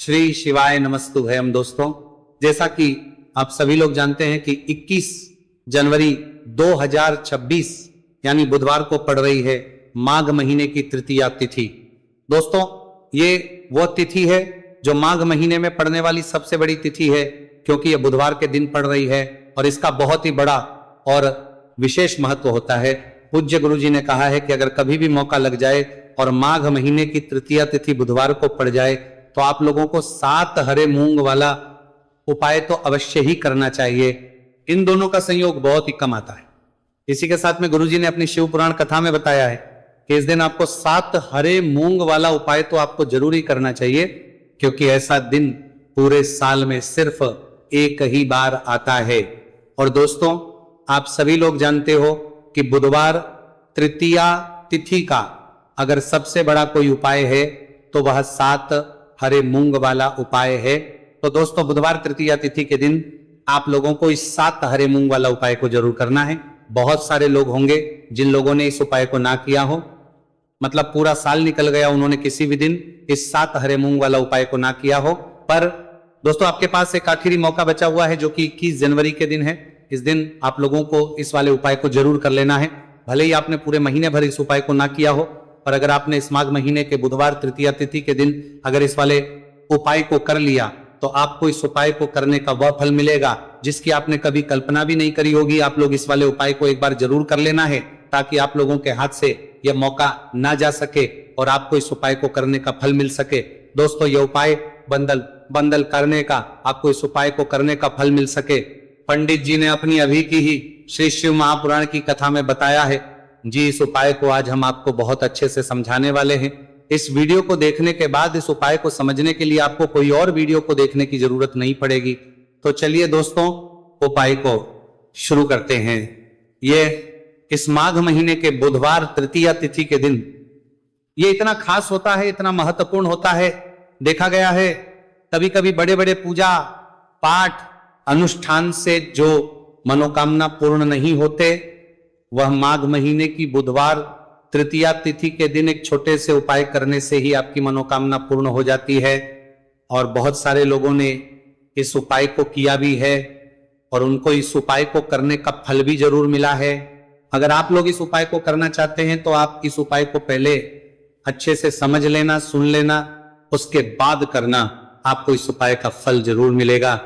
श्री शिवाय नमस्तुभयम। दोस्तों, जैसा कि आप सभी लोग जानते हैं कि 21 जनवरी 2026 यानी बुधवार को पड़ रही है माघ महीने की तृतीया तिथि। दोस्तों, ये वो तिथि है जो माघ महीने में पड़ने वाली सबसे बड़ी तिथि है, क्योंकि यह बुधवार के दिन पड़ रही है और इसका बहुत ही बड़ा और विशेष महत्व होता है। पूज्य गुरु जी ने कहा है कि अगर कभी भी मौका लग जाए और माघ महीने की तृतीया तिथि बुधवार को पड़ जाए तो आप लोगों को 7 हरे मूंग वाला उपाय तो अवश्य ही करना चाहिए। इन दोनों का संयोग बहुत ही कम आता है। इसी के साथ में गुरुजी ने अपनी शिव पुराण कथा में बताया है कि इस दिन आपको 7 हरे मूंग वाला उपाय तो आपको जरूर ही करना चाहिए, क्योंकि ऐसा दिन पूरे साल में सिर्फ एक ही बार आता है। और दोस्तों, आप सभी लोग जानते हो कि बुधवार तृतीया तिथि का अगर सबसे बड़ा कोई उपाय है तो वह 7 हरे मूंग वाला उपाय है। तो दोस्तों, बुधवार तृतीया तिथि के दिन आप लोगों को इस 7 हरे मूंग वाला उपाय को जरूर करना है। बहुत सारे लोग होंगे जिन लोगों ने इस उपाय को ना किया हो, मतलब पूरा साल निकल गया, उन्होंने किसी भी दिन इस 7 हरे मूंग वाला उपाय को ना किया हो। पर दोस्तों, आपके पास एक आखिरी मौका बचा हुआ है जो कि 21 जनवरी के दिन है। इस दिन आप लोगों को इस वाले उपाय को जरूर कर लेना है। भले ही आपने पूरे महीने भर इस उपाय को ना किया हो, पर अगर आपने इस माघ महीने के बुधवार तृतीया तिथि के दिन अगर इस वाले उपाय को कर लिया तो आपको इस उपाय को करने का वह फल मिलेगा जिसकी आपने कभी कल्पना भी नहीं करी होगी। आप लोग इस वाले उपाय को एक बार जरूर कर लेना है, ताकि आप लोगों के हाथ से यह मौका ना जा सके और आपको इस उपाय को करने का फल मिल सके। दोस्तों, यह उपाय बंदल करने का, आपको इस उपाय को करने का फल मिल सके, पंडित जी ने अपनी अभी की ही श्री शिव महापुराण की कथा में बताया है जी। इस उपाय को आज हम आपको बहुत अच्छे से समझाने वाले हैं। इस वीडियो को देखने के बाद इस उपाय को समझने के लिए आपको कोई और वीडियो को देखने की जरूरत नहीं पड़ेगी। तो चलिए दोस्तों, उपाय को शुरू करते हैं। ये इस माघ महीने के बुधवार तृतीया तिथि के दिन ये इतना खास होता है, इतना महत्वपूर्ण होता है। देखा गया है कभी कभी बड़े बड़े पूजा पाठ अनुष्ठान से जो मनोकामना पूर्ण नहीं होते, वह माघ महीने की बुधवार तृतीया तिथि के दिन एक छोटे से उपाय करने से ही आपकी मनोकामना पूर्ण हो जाती है। और बहुत सारे लोगों ने इस उपाय को किया भी है और उनको इस उपाय को करने का फल भी जरूर मिला है। अगर आप लोग इस उपाय को करना चाहते हैं तो आप इस उपाय को पहले अच्छे से समझ लेना, सुन लेना, उसके बाद करना, आपको इस उपाय का फल जरूर मिलेगा।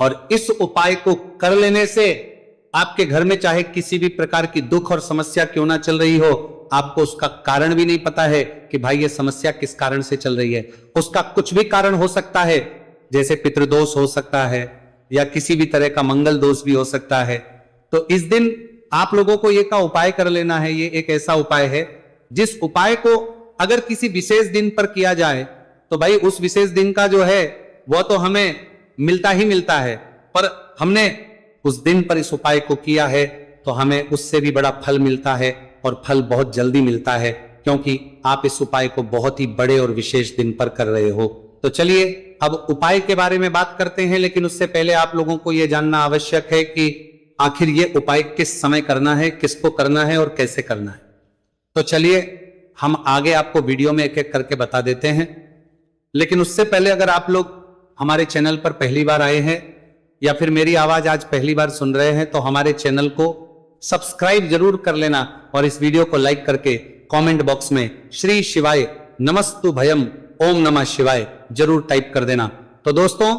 और इस उपाय को कर लेने से आपके घर में चाहे किसी भी प्रकार की दुख और समस्या क्यों ना चल रही हो, आपको उसका कारण भी नहीं पता है कि भाई ये समस्या किस कारण से चल रही है। उसका कुछ भी कारण हो सकता है, जैसे पितृदोष हो सकता है या किसी भी तरह का मंगल दोष भी हो सकता है। तो इस दिन आप लोगों को ये का उपाय कर लेना है। ये एक ऐसा उपाय है जिस उपाय को अगर किसी विशेष दिन पर किया जाए तो भाई उस विशेष दिन का जो है वह तो हमें मिलता ही मिलता है, पर हमने उस दिन पर इस उपाय को किया है तो हमें उससे भी बड़ा फल मिलता है और फल बहुत जल्दी मिलता है, क्योंकि आप इस उपाय को बहुत ही बड़े और विशेष दिन पर कर रहे हो। तो चलिए अब उपाय के बारे में बात करते हैं, लेकिन उससे पहले आप लोगों को यह जानना आवश्यक है कि आखिर ये उपाय किस समय करना है, किसको करना है और कैसे करना है। तो चलिए हम आगे आपको वीडियो में एक एक करके बता देते हैं। लेकिन उससे पहले अगर आप लोग हमारे चैनल पर पहली बार आए हैं या फिर मेरी आवाज आज पहली बार सुन रहे हैं तो हमारे चैनल को सब्सक्राइब जरूर कर लेना और इस वीडियो को लाइक करके कमेंट बॉक्स में श्री शिवाय नमस्तुभयम ओम नमः शिवाय जरूर टाइप कर देना। तो दोस्तों,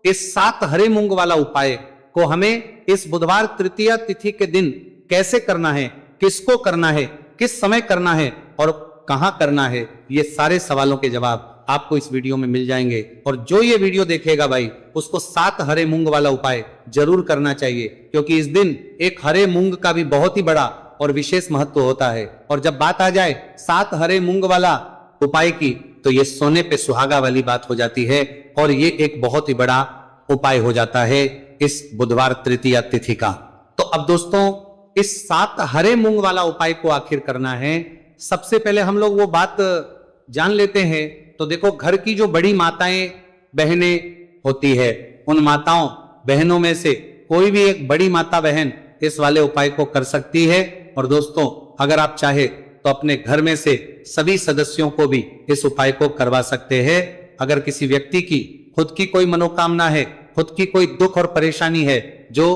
इस 7 हरे मूंग वाला उपाय को हमें इस बुधवार तृतीया तिथि के दिन कैसे करना है, किसको करना है, किस समय करना है और कहां करना है, ये सारे सवालों के जवाब आपको इस वीडियो में मिल जाएंगे। और जो ये वीडियो देखेगा भाई, उसको 7 हरे मूंग वाला उपाय जरूर करना चाहिए, क्योंकि इस दिन एक हरे मूंग का भी बहुत ही बड़ा और विशेष महत्व होता है। और जब बात आ जाए 7 हरे मूंग वाला उपाय की, तो ये सोने पे सुहागा वाली बात हो जाती है और ये एक बहुत ही बड़ा उपाय हो जाता है इस बुधवार तृतीया तिथि का। तो अब दोस्तों, इस 7 हरे मूंग वाला उपाय को आखिर करना है, सबसे पहले हम लोग वो बात जान लेते हैं। तो देखो, घर की जो बड़ी माताएं बहनें होती है, उन माताओं बहनों में से कोई भी एक बड़ी माता बहन इस वाले उपाय को कर सकती है। और दोस्तों, अगर आप चाहे तो अपने घर में से सभी सदस्यों को भी इस उपाय को करवा सकते हैं। अगर किसी व्यक्ति की खुद की कोई मनोकामना है, खुद की कोई दुख और परेशानी है जो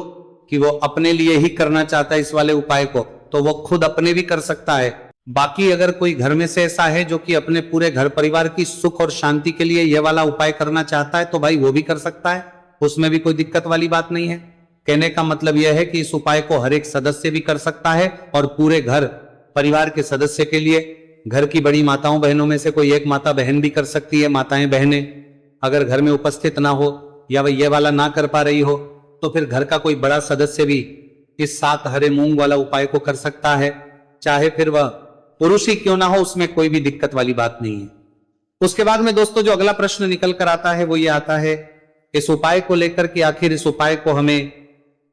कि वो अपने लिए ही करना चाहता है इस वाले उपाय को, तो वो खुद अपने भी कर सकता है। बाकी अगर कोई घर में से ऐसा है जो कि अपने पूरे घर परिवार की सुख और शांति के लिए ये वाला उपाय करना चाहता है तो भाई वो भी कर सकता है, उसमें भी कोई दिक्कत वाली बात नहीं है। कहने का मतलब यह है कि इस उपाय को हर एक सदस्य भी कर सकता है और पूरे घर परिवार के सदस्य के लिए, घर की बड़ी माताओं बहनों में से कोई एक माता बहन भी कर सकती है। माताएं बहनें अगर घर में उपस्थित ना हो या वह ये वाला ना कर पा रही हो तो फिर घर का कोई बड़ा सदस्य भी इस 7 हरे मूंग वाला उपाय को कर सकता है, चाहे फिर वह पुरुष ही क्यों ना हो, उसमें कोई भी दिक्कत वाली बात नहीं है। उसके बाद में दोस्तों जो अगला प्रश्न निकल कर आता है वो ये आता है इस उपाय को लेकर कि आखिर इस उपाय को हमें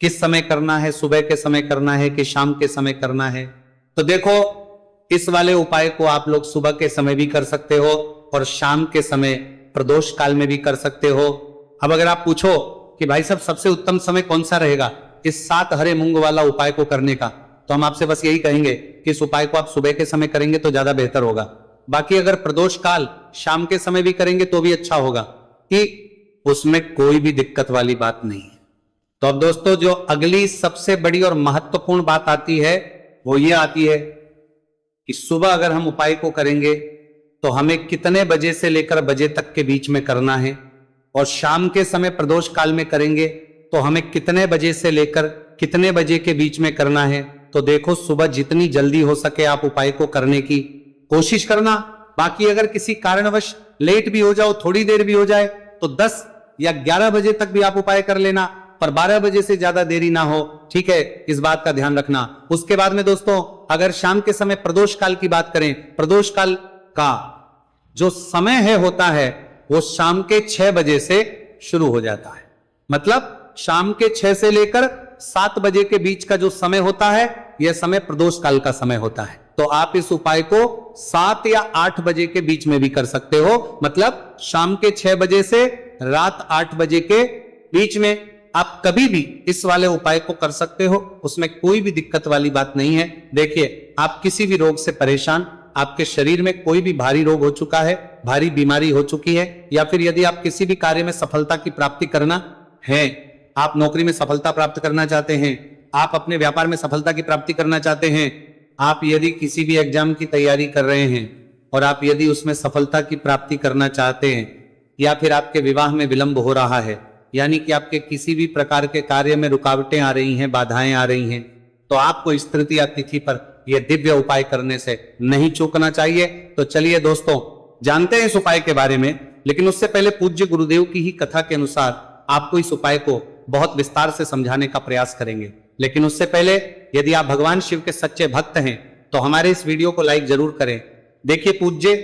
किस समय करना है, सुबह के समय करना है कि शाम के समय करना है। तो देखो इस वाले उपाय को आप लोग सुबह के समय भी कर सकते हो और शाम के समय प्रदोष काल में भी कर सकते हो। अब अगर आप पूछो कि भाई साहब सबसे उत्तम समय कौन सा रहेगा इस 7 हरे मूंग वाला उपाय को करने का, तो हम आपसे बस यही कहेंगे कि इस उपाय को आप सुबह के समय करेंगे तो ज्यादा बेहतर होगा। बाकी अगर प्रदोष काल शाम के समय भी करेंगे तो भी अच्छा होगा, कि उसमें कोई भी दिक्कत वाली बात नहीं है। तो अब दोस्तों जो अगली सबसे बड़ी और महत्वपूर्ण बात आती है वो ये आती है कि सुबह अगर हम उपाय को करेंगे तो हमें कितने बजे से लेकर बजे तक के बीच में करना है, और शाम के समय प्रदोष काल में करेंगे तो हमें कितने बजे से लेकर कितने बजे के बीच में करना है। तो देखो सुबह जितनी जल्दी हो सके आप उपाय को करने की कोशिश करना। बाकी अगर किसी कारणवश लेट भी हो जाओ, थोड़ी देर भी हो जाए, तो 10 या 11 बजे तक भी आप उपाय कर लेना, पर 12 बजे से ज्यादा देरी ना हो, ठीक है, इस बात का ध्यान रखना। उसके बाद में दोस्तों अगर शाम के समय प्रदोष काल की बात करें, प्रदोष काल का जो समय है होता है वो शाम के 6 बजे से शुरू हो जाता है। मतलब शाम के 6 से लेकर 7 बजे के बीच का जो समय होता है यह समय प्रदोष काल का समय होता है। तो आप इस उपाय को 7 या 8 बजे के बीच में भी कर सकते हो। मतलब शाम के 6 बजे से रात 8 बजे के बीच में आप कभी भी इस वाले उपाय को कर सकते हो, उसमें कोई भी दिक्कत वाली बात नहीं है। देखिए आप किसी भी रोग से परेशान, आपके शरीर में कोई भी भारी रोग हो चुका है, भारी बीमारी हो चुकी है, या फिर यदि आप किसी भी कार्य में सफलता की प्राप्ति करना है, आप नौकरी में सफलता प्राप्त करना चाहते हैं, आप अपने व्यापार में सफलता की प्राप्ति करना चाहते हैं, आप यदि किसी भी एग्जाम की तैयारी कर रहे हैं और आप यदि उसमें सफलता की प्राप्ति करना चाहते हैं, या फिर आपके विवाह में विलंब हो रहा है, यानी कि आपके किसी भी प्रकार के कार्य में रुकावटें आ रही हैं, बाधाएं आ रही हैं, तो आपको इस तृतीया तिथि पर यह दिव्य उपाय करने से नहीं चूकना चाहिए। तो चलिए दोस्तों जानते हैं इस उपाय के बारे में, लेकिन उससे पहले पूज्य गुरुदेव की ही कथा के अनुसार आपको इस उपाय को बहुत विस्तार से समझाने का प्रयास करेंगे। लेकिन उससे पहले यदि आप भगवान शिव के सच्चे भक्त हैं तो हमारे इस वीडियो को लाइक जरूर करें। देखिए पूज्य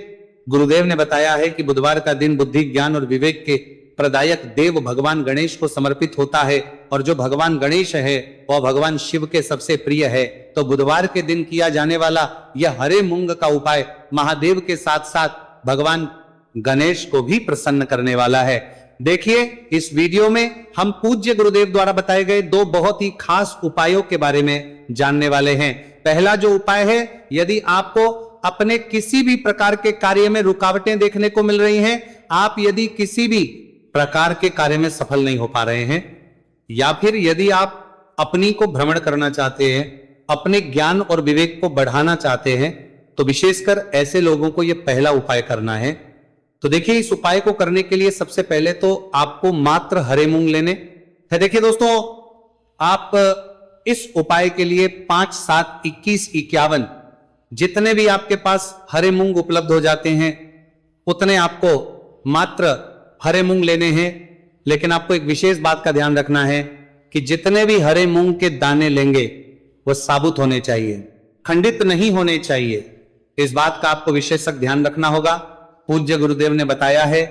गुरुदेव ने बताया है कि बुधवार का दिन बुद्धि, ज्ञान और विवेक के प्रदायक देव भगवान गणेश को समर्पित होता है, और जो भगवान गणेश है वह भगवान शिव के सबसे प्रिय है। तो बुधवार के दिन किया जाने वाला यह हरे मूंग का उपाय महादेव के साथ साथ भगवान गणेश को भी प्रसन्न करने वाला है। देखिए इस वीडियो में हम पूज्य गुरुदेव द्वारा बताए गए 2 बहुत ही खास उपायों के बारे में जानने वाले हैं। पहला जो उपाय है, यदि आपको अपने किसी भी प्रकार के कार्य में रुकावटें देखने को मिल रही हैं, आप यदि किसी भी प्रकार के कार्य में सफल नहीं हो पा रहे हैं, या फिर यदि आप अपनी को भ्रमण करना चाहते हैं, अपने ज्ञान और विवेक को बढ़ाना चाहते हैं, तो विशेषकर ऐसे लोगों को यह पहला उपाय करना है। तो देखिए इस उपाय को करने के लिए सबसे पहले तो आपको मात्र हरे मूंग लेने हैं। देखिए दोस्तों आप इस उपाय के लिए 5, 7, 21, 51 जितने भी आपके पास हरे मूंग उपलब्ध हो जाते हैं उतने आपको मात्र हरे मूंग लेने हैं। लेकिन आपको एक विशेष बात का ध्यान रखना है कि जितने भी हरे मूंग के दाने लेंगे वो साबुत होने चाहिए, खंडित नहीं होने चाहिए। इस बात का आपको विशेषक ध्यान रखना होगा। पूज्य गुरुदेव ने बताया है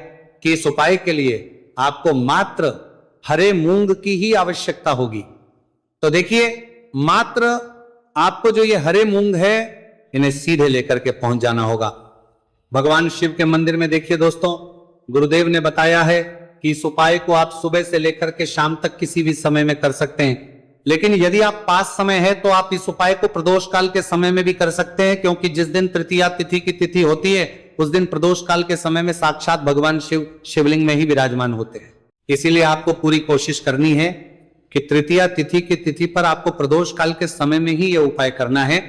कि इस उपाय के लिए आपको मात्र हरे मूंग की ही आवश्यकता होगी। तो देखिए मात्र आपको जो ये हरे मूंग है इन्हें सीधे लेकर के पहुंच जाना होगा भगवान शिव के मंदिर में। देखिए दोस्तों गुरुदेव ने बताया है कि इस उपाय को आप सुबह से लेकर के शाम तक किसी भी समय में कर सकते हैं, लेकिन यदि आप पास समय है तो आप इस उपाय को प्रदोष काल के समय में भी कर सकते हैं, क्योंकि जिस दिन तृतीया तिथि की तिथि होती है उस दिन प्रदोष काल के समय में साक्षात भगवान शिव शिवलिंग में ही विराजमान होते हैं। इसीलिए आपको पूरी कोशिश करनी है कि तृतीया तिथि की तिथि पर आपको प्रदोष काल के समय में ही यह उपाय करना है।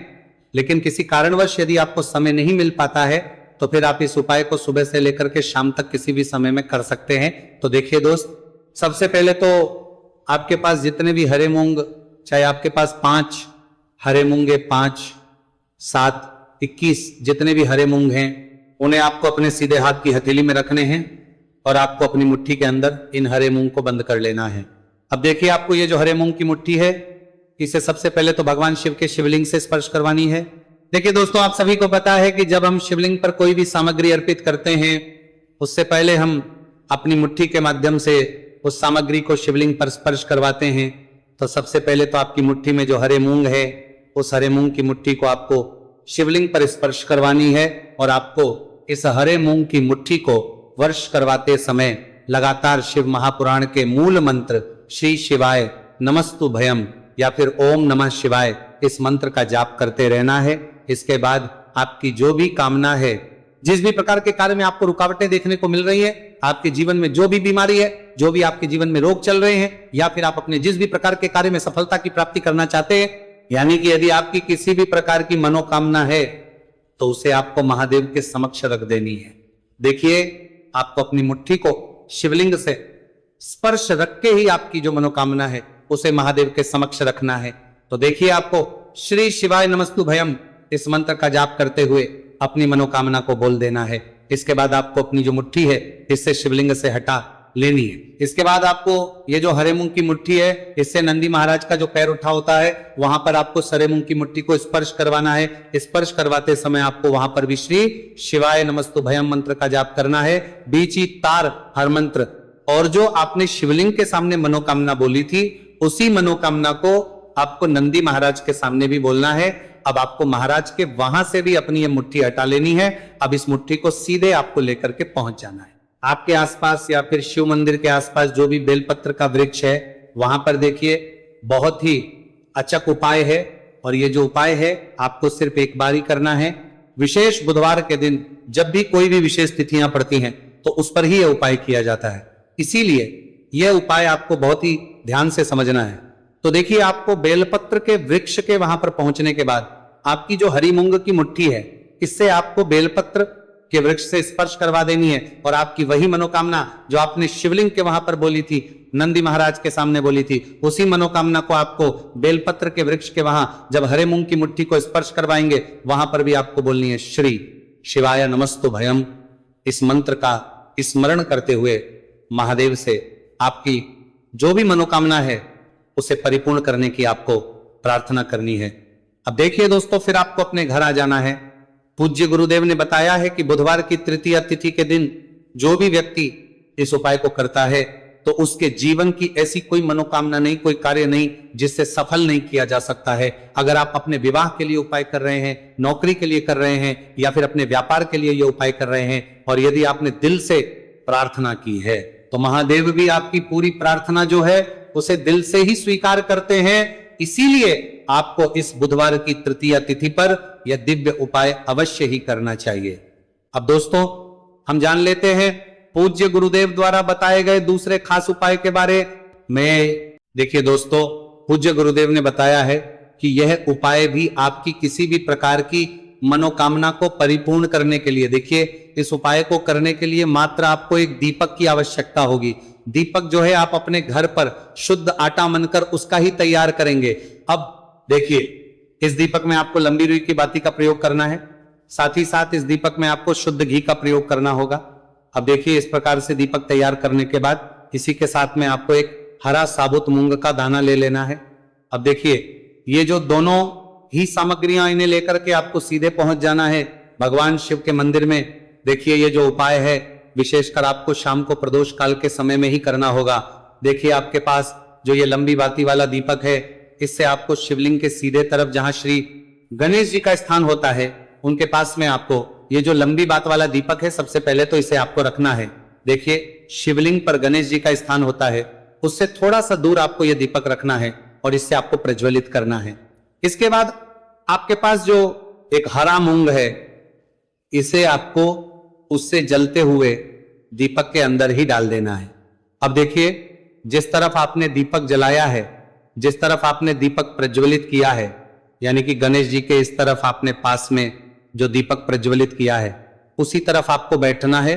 लेकिन किसी कारणवश यदि आपको समय नहीं मिल पाता है तो फिर आप इस उपाय को सुबह से लेकर के शाम तक किसी भी समय में कर सकते हैं। तो देखिए दोस्त, सबसे पहले तो आपके पास जितने भी हरे मूंग, चाहे आपके पास 5 हरे मूंगे, 5, 7, 21 जितने भी हरे मूंग हैं, उन्हें आपको अपने सीधे हाथ की हथेली में रखने हैं और आपको अपनी मुट्ठी के अंदर इन हरे मूंग को बंद कर लेना है। अब देखिए, आपको ये जो हरे मूंग की मुट्ठी है, इसे सबसे पहले तो भगवान शिव के शिवलिंग से स्पर्श करवानी है। देखिए दोस्तों, आप सभी को पता है कि जब हम शिवलिंग पर कोई भी सामग्री अर्पित करते हैं, उससे पहले हम अपनी मुट्ठी के माध्यम से उस सामग्री को शिवलिंग पर स्पर्श करवाते हैं। तो सबसे पहले तो आपकी मुट्ठी में जो हरे मूंग है, उस हरे मूंग की मुट्ठी को आपको शिवलिंग पर स्पर्श करवानी है और आपको इस हरे मूंग की मुट्ठी को वर्ष करवाते समय लगातार शिव महापुराण के मूल मंत्र श्री शिवाय नमस्तु भयम या फिर ओम नमः शिवाय, इस मंत्र का जाप करते रहना है। इसके बाद आपकी जो भी कामना है, जिस भी प्रकार के कार्य में आपको रुकावटें देखने को मिल रही है, आपके जीवन में जो भी बीमारी है, जो भी आपके जीवन में रोग चल रहे हैं, या फिर आप अपने जिस भी प्रकार के कार्य में सफलता की प्राप्ति करना चाहते हैं, यानी कि यदि आपकी किसी भी प्रकार की मनोकामना है तो उसे आपको महादेव के समक्ष रख देनी है। देखिए, आपको अपनी मुट्ठी को शिवलिंग से स्पर्श रख के ही आपकी जो मनोकामना है उसे महादेव के समक्ष रखना है। तो देखिए, आपको श्री शिवाय नमस्तु भयम इस मंत्र का जाप करते हुए अपनी मनोकामना को बोल देना है। इसके बाद आपको अपनी जो मुट्ठी है इससे शिवलिंग से हटा लेनी है। इसके बाद आपको ये जो हरे मूंग की मुट्ठी है, इससे नंदी महाराज का जो पैर उठा होता है, वहां पर आपको हरे मूंग की मुट्ठी को स्पर्श करवाना है। स्पर्श करवाते समय आपको वहां पर भी श्री शिवाय नमस्तु भयम मंत्र का जाप करना है। बीची तार हर मंत्र, और जो आपने शिवलिंग के सामने मनोकामना बोली थी, उसी मनोकामना को आपको नंदी महाराज के सामने भी बोलना है। अब आपको महाराज के वहां से भी अपनी ये मुट्ठी हटा लेनी है। अब इस मुट्ठी को सीधे आपको लेकर के पहुंच जाना है। आपके आसपास या फिर शिव मंदिर के आसपास जो भी बेलपत्र का वृक्ष है, वहां पर देखिए बहुत ही अचक उपाय है। और ये जो उपाय है आपको सिर्फ एक बार ही करना है। विशेष बुधवार के दिन जब भी कोई भी विशेष तिथियां पड़ती हैं तो उस पर ही यह उपाय किया जाता है। इसीलिए यह उपाय आपको बहुत ही ध्यान से समझना है। तो देखिए, आपको बेलपत्र के वृक्ष के वहां पर पहुंचने के बाद आपकी जो हरी मूंग की मुट्ठी है, इससे आपको बेलपत्र के वृक्ष से स्पर्श करवा देनी है। और आपकी वही मनोकामना जो आपने शिवलिंग के वहां पर बोली थी, नंदी महाराज के सामने बोली थी, उसी मनोकामना को आपको बेलपत्र के वृक्ष के वहां जब हरे मूंग की मुट्ठी को स्पर्श करवाएंगे, वहां पर भी आपको बोलनी है श्री शिवाय नमस्तु भयम। इस मंत्र का स्मरण करते हुए महादेव से आपकी जो भी मनोकामना है उसे परिपूर्ण करने की आपको प्रार्थना करनी है। अब देखिए दोस्तों, फिर आपको अपने घर आ जाना है। पूज्य गुरुदेव ने बताया है कि बुधवार की तृतीया तिथि के दिन जो भी व्यक्ति इस उपाय को करता है तो उसके जीवन की ऐसी कोई मनोकामना नहीं, कोई कार्य नहीं जिससे सफल नहीं किया जा सकता है। अगर आप अपने विवाह के लिए उपाय कर रहे हैं, नौकरी के लिए कर रहे हैं, या फिर अपने व्यापार के लिए ये उपाय कर रहे हैं, और यदि आपने दिल से प्रार्थना की है तो महादेव भी आपकी पूरी प्रार्थना जो है उसे दिल से ही स्वीकार करते हैं। इसीलिए आपको इस बुधवार की तृतीया तिथि पर यह दिव्य उपाय अवश्य ही करना चाहिए। अब दोस्तों, हम जान लेते हैं पूज्य गुरुदेव द्वारा बताए गए दूसरे खास उपाय के बारे में। देखिए दोस्तों, पूज्य गुरुदेव ने बताया है कि यह उपाय भी आपकी किसी भी प्रकार की मनोकामना को परिपूर्ण करने के लिए, देखिए इस उपाय को करने के लिए मात्र आपको एक दीपक की आवश्यकता होगी। दीपक जो है आप अपने घर पर शुद्ध आटा मनकर उसका ही तैयार करेंगे। अब देखिए, इस दीपक में आपको लंबी रुई की बाती का प्रयोग करना है। साथ ही साथ इस दीपक में आपको शुद्ध घी का प्रयोग करना होगा। अब देखिए, इस प्रकार से दीपक तैयार करने के बाद इसी के साथ में आपको एक हरा साबुत मूंग का दाना ले लेना है। अब देखिए, ये जो दोनों ही सामग्रियां, इन्हें लेकर के आपको सीधे पहुंच जाना है भगवान शिव के मंदिर में। देखिए, ये जो उपाय है विशेषकर आपको शाम को प्रदोष काल के समय में ही करना होगा। देखिए, आपके पास जो ये लंबी बाती वाला दीपक है, इससे आपको शिवलिंग के सीधे तरफ जहां श्री गणेश जी का स्थान होता है, उनके पास में आपको ये जो लंबी बात वाला दीपक है, सबसे पहले तो इसे आपको रखना है। देखिए, शिवलिंग पर गणेश जी का स्थान होता है, उससे थोड़ा सा दूर आपको यह दीपक रखना है और इससे आपको प्रज्वलित करना है। इसके बाद आपके पास जो एक हरा मूंग है, इसे आपको उससे जलते हुए दीपक के अंदर ही डाल देना है। अब देखिए, जिस तरफ आपने दीपक जलाया है, जिस तरफ आपने दीपक प्रज्वलित किया है, यानी कि गणेश जी के इस तरफ आपने पास में जो दीपक प्रज्वलित किया है, उसी तरफ आपको बैठना है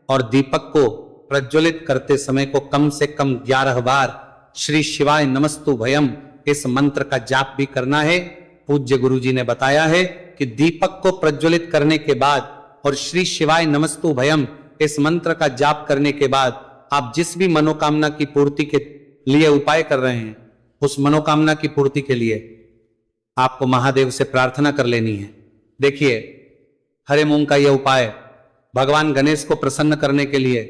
और दीपक को प्रज्वलित करते समय को कम से कम 11 बार श्री शिवाय नमस्तु भयम इस मंत्र का जाप भी करना है। पूज्य गुरु जी ने बताया है कि दीपक को प्रज्वलित करने के बाद और श्री शिवाय नमस्तु भयम इस मंत्र का जाप करने के बाद आप जिस भी मनोकामना की पूर्ति के लिए उपाय कर रहे हैं, उस मनोकामना की पूर्ति के लिए आपको महादेव से प्रार्थना कर लेनी है। देखिए, हरे मूंग का यह उपाय भगवान गणेश को प्रसन्न करने के लिए,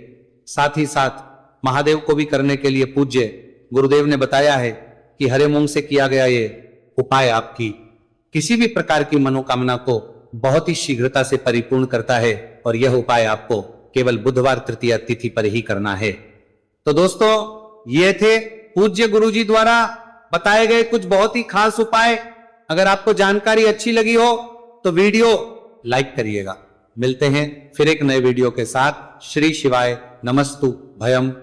साथ ही साथ महादेव को भी करने के लिए पूज्य गुरुदेव ने बताया है कि हरे मूंग से किया गया ये उपाय आपकी किसी भी प्रकार की मनोकामना को बहुत ही शीघ्रता से परिपूर्ण करता है। और यह उपाय आपको केवल बुधवार तृतीया तिथि पर ही करना है। तो दोस्तों, ये थे पूज्य गुरु जी द्वारा बताए गए कुछ बहुत ही खास उपाय। अगर आपको जानकारी अच्छी लगी हो तो वीडियो लाइक करिएगा। मिलते हैं फिर एक नए वीडियो के साथ। श्री शिवाय नमस्तु भयम।